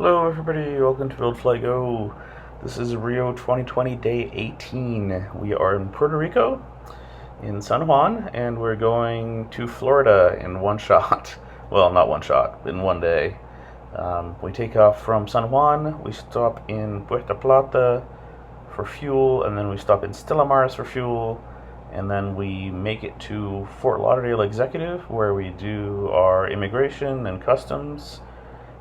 Hello everybody, welcome to Build Fly Go. This is Rio 2020 day 18. We are in Puerto Rico, in San Juan, and we're going to Florida in one shot. Well, not one shot, in one day. We take off from San Juan, we stop in Puerto Plata for fuel, and then we stop in Stella for fuel, and then we make it to Fort Lauderdale Executive, where we do our immigration and customs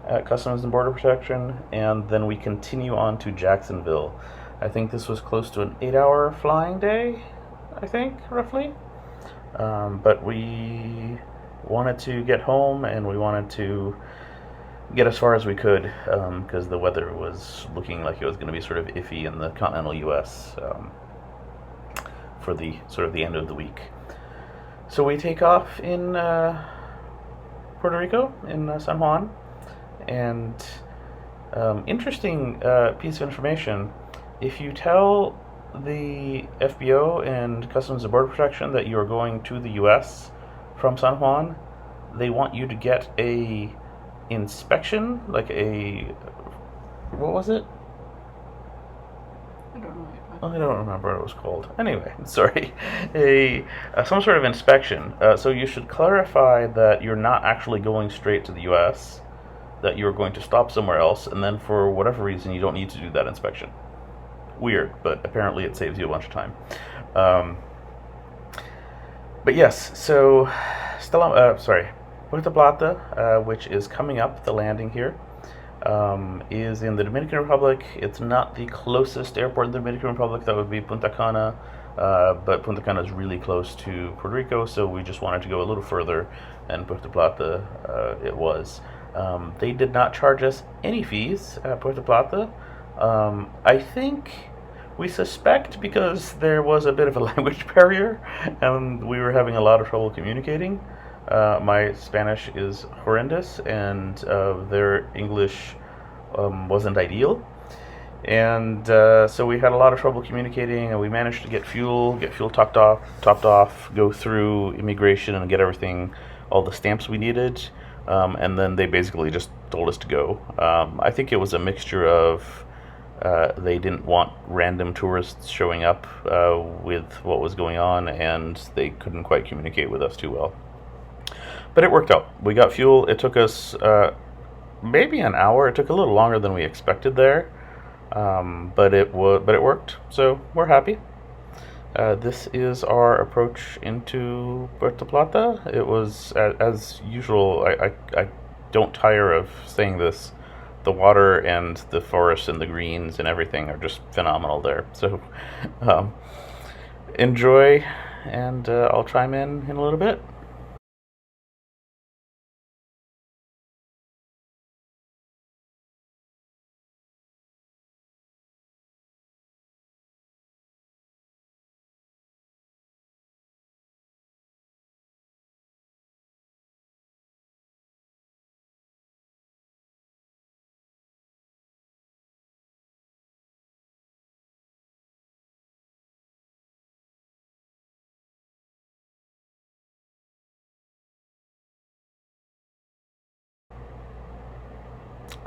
at Customs and Border Protection, and then we continue on to Jacksonville. I think this was close to an 8-hour flying day, I think, roughly. But we wanted to get home, and we wanted to get as far as we could, because the weather was looking like it was going to be sort of iffy in the continental U.S. For the sort of the end of the week. So we take off in Puerto Rico, in San Juan. And interesting piece of information, if you tell the FBO and Customs and Border Protection that you're going to the US from San Juan, they want you to get a inspection, like a, what was it? I don't know. I don't remember what it was called. Anyway, sorry. Some sort of inspection. So you should clarify that you're not actually going straight to the US, that you're going to stop somewhere else, and then for whatever reason you don't need to do that inspection. Weird, but apparently it saves you a bunch of time. But yes, so Puerto Plata, which is coming up, the landing here, is in the Dominican Republic. It's not the closest airport in the Dominican Republic. That would be Punta Cana, but Punta Cana is really close to Puerto Rico, so we just wanted to go a little further, and Puerto Plata it was. They did not charge us any fees at Puerto Plata. I think we suspect because there was a bit of a language barrier and we were having a lot of trouble communicating. My Spanish is horrendous, and their English wasn't ideal. And so we had a lot of trouble communicating, and we managed to get fuel topped off, go through immigration and get everything, all the stamps we needed. And then they basically just told us to go. I think it was a mixture of they didn't want random tourists showing up with what was going on, and they couldn't quite communicate with us too well. But it worked out. We got fuel. It took us maybe an hour. It took a little longer than we expected there, but it worked. So we're happy. This is our approach into Puerto Plata. It was, as usual, I don't tire of saying this, the water and the forest and the greens and everything are just phenomenal there. So enjoy, and I'll chime in a little bit.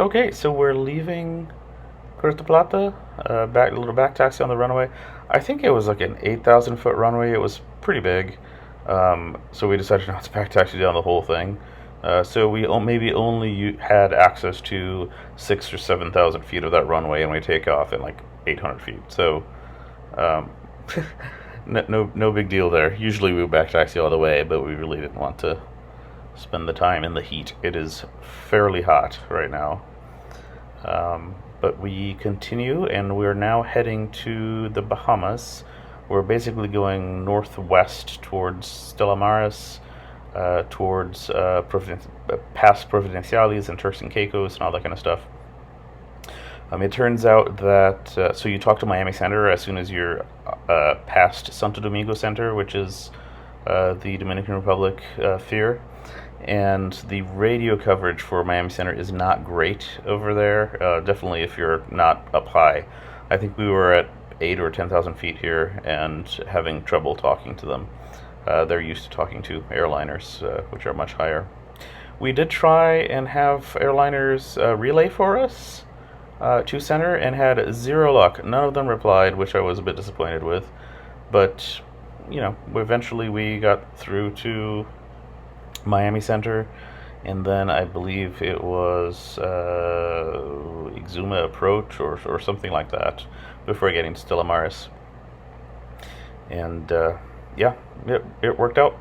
Okay, so we're leaving Puerto Plata, a little back taxi on the runway. I think it was like an 8,000 foot runway. It was pretty big. So we decided not to back taxi down the whole thing. So we maybe only had access to 6,000 or 7,000 feet of that runway, and we take off at like 800 feet. So no big deal there. Usually we back taxi all the way, but we really didn't want to spend the time in the heat. It is fairly hot right now. But we continue, and we're now heading to the Bahamas. We're basically going northwest towards Stella Maris, towards past Providenciales and Turks and Caicos and all that kind of stuff. It turns out that, so you talk to Miami Center as soon as you're past Santo Domingo Center, which is the Dominican Republic FIR. And the radio coverage for Miami Center is not great over there. Definitely if you're not up high. I think we were at 8 or 10,000 feet here and having trouble talking to them. They're used to talking to airliners, which are much higher. We did try and have airliners relay for us to center and had zero luck. None of them replied, which I was a bit disappointed with. But, eventually we got through to Miami Center, and then I believe it was Exuma Approach or something like that before getting to Stella Maris. And yeah, it worked out.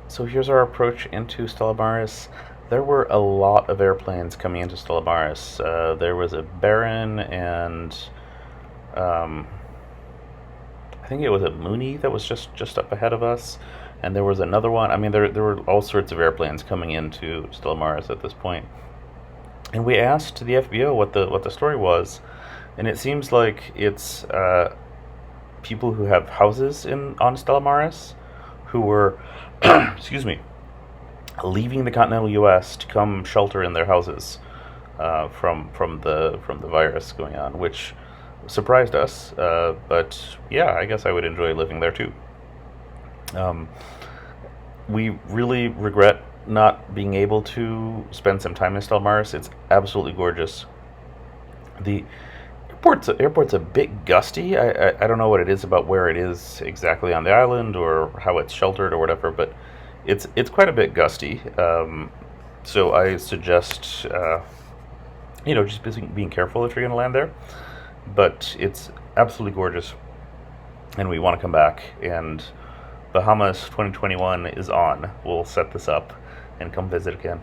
So here's our approach into Stella Maris. There were a lot of airplanes coming into Stella Maris. There was a Baron and um, I think it was a Mooney that was just up ahead of us, and there was another one. I mean, there were all sorts of airplanes coming into Stella Maris at this point, and we asked the FBO what the story was, and it seems like it's people who have houses in on Stella Maris who were, excuse me, leaving the continental U.S. to come shelter in their houses from the virus going on, which surprised us. But yeah, I guess I would enjoy living there too. Um, we really regret not being able to spend some time in Stella Maris. It's absolutely gorgeous. The airport's a bit gusty. I don't know what it is about where it is exactly on the island or how it's sheltered or whatever, but it's quite a bit gusty. So I suggest just being careful if you're going to land there. But it's absolutely gorgeous, and we want to come back. And Bahamas 2021 is on. We'll set this up and come visit again.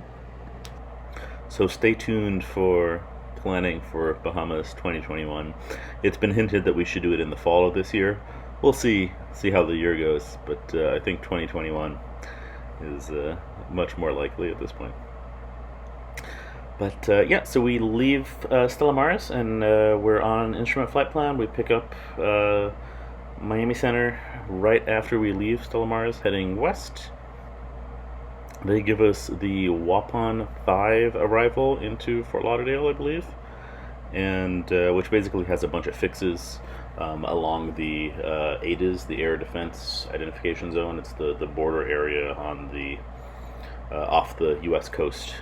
So stay tuned for planning for Bahamas 2021. It's been hinted that we should do it in the fall of this year. We'll see how the year goes, but I think 2021 is much more likely at this point. But yeah, so we leave Stella Maris and we're on instrument flight plan. We pick up Miami Center right after we leave Stella Maris, heading west. They give us the Waupun 5 arrival into Fort Lauderdale, I believe, and which basically has a bunch of fixes along the ADIZ, the Air Defense Identification Zone. It's the border area on the off the U.S. coast,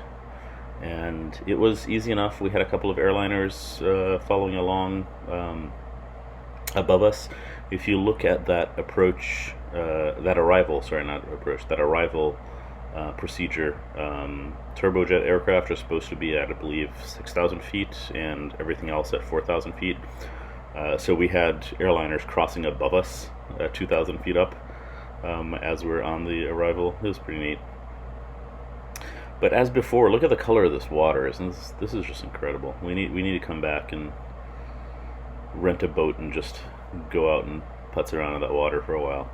and it was easy enough. We had a couple of airliners following along above us. If you look at that approach, that arrival, sorry, not approach, that arrival procedure, turbojet aircraft are supposed to be at, I believe, 6,000 feet, and everything else at 4,000 feet. So we had airliners crossing above us at 2,000 feet up as we're on the arrival. It was pretty neat. But as before, look at the color of this water. This is just incredible. We need to come back and rent a boat and just go out and putz around in that water for a while.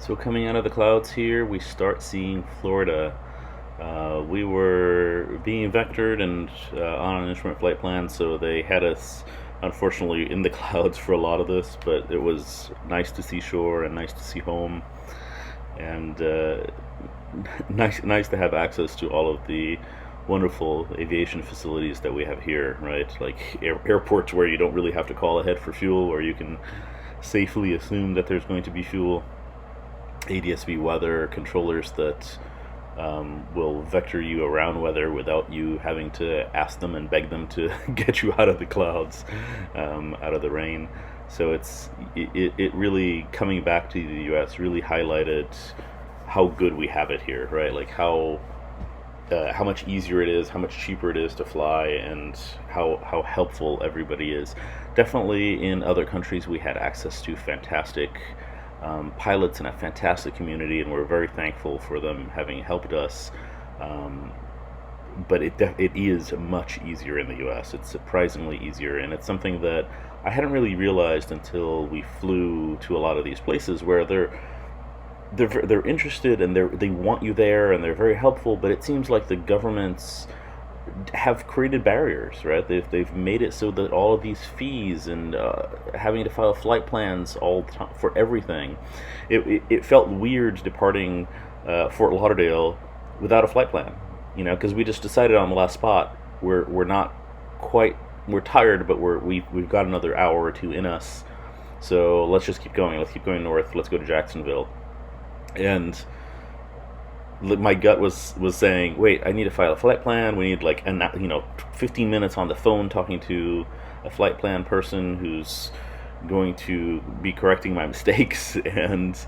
So coming out of the clouds here, we start seeing Florida. We were being vectored and on an instrument flight plan, so they had us unfortunately in the clouds for a lot of this, but it was nice to see shore and nice to see home, and nice to have access to all of the wonderful aviation facilities that we have here, right? Like airports where you don't really have to call ahead for fuel, or you can safely assume that there's going to be fuel. ADS-B weather controllers that will vector you around weather without you having to ask them and beg them to get you out of the clouds, out of the rain. So it really, coming back to the US, really highlighted how good we have it here, right? Like how much easier it is, how much cheaper it is to fly, and how helpful everybody is. Definitely in other countries we had access to fantastic pilots and a fantastic community, and we're very thankful for them having helped us. But it is much easier in the US. It's surprisingly easier, and it's something that I hadn't really realized until we flew to a lot of these places where they're interested and they want you there and they're very helpful, but it seems like the governments have created barriers, right? They've made it so that all of these fees and having to file flight plans all the time for everything, it felt weird departing Fort Lauderdale without a flight plan, because we just decided on the last spot we're not quite, we're tired, but we've got another hour or two in us, so let's just keep going. Let's keep going north. Let's go to Jacksonville. And my gut was saying, wait, I need to file a flight plan. We need 15 minutes on the phone talking to a flight plan person who's going to be correcting my mistakes, and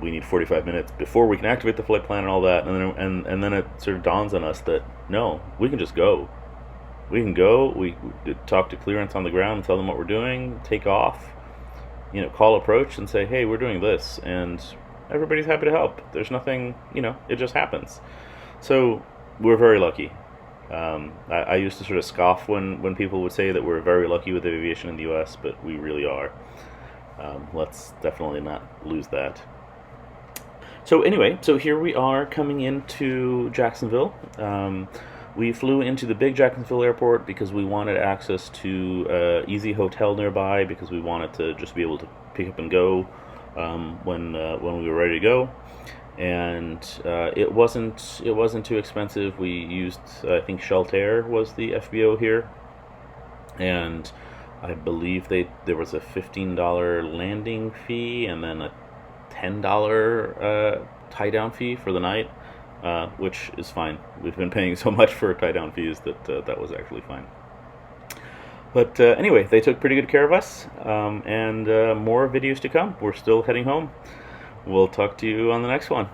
we need 45 minutes before we can activate the flight plan and all that. And then it sort of dawns on us that no, we can just go. We can go. We talk to clearance on the ground and tell them what we're doing. Take off. Call approach and say, hey, we're doing this, and everybody's happy to help. There's nothing, it just happens. So we're very lucky. I used to sort of scoff when people would say that we're very lucky with aviation in the US, but we really are. Let's definitely not lose that. So anyway, here we are coming into Jacksonville. We flew into the big Jacksonville airport because we wanted access to easy hotel nearby, because we wanted to just be able to pick up and go when we were ready to go. And it wasn't too expensive. We used, I think Sheltair was the FBO here, and I believe there was a $15 landing fee and then a $10 tie down fee for the night, which is fine. We've been paying so much for tie down fees that that was actually fine. But anyway, they took pretty good care of us, and more videos to come. We're still heading home. We'll talk to you on the next one.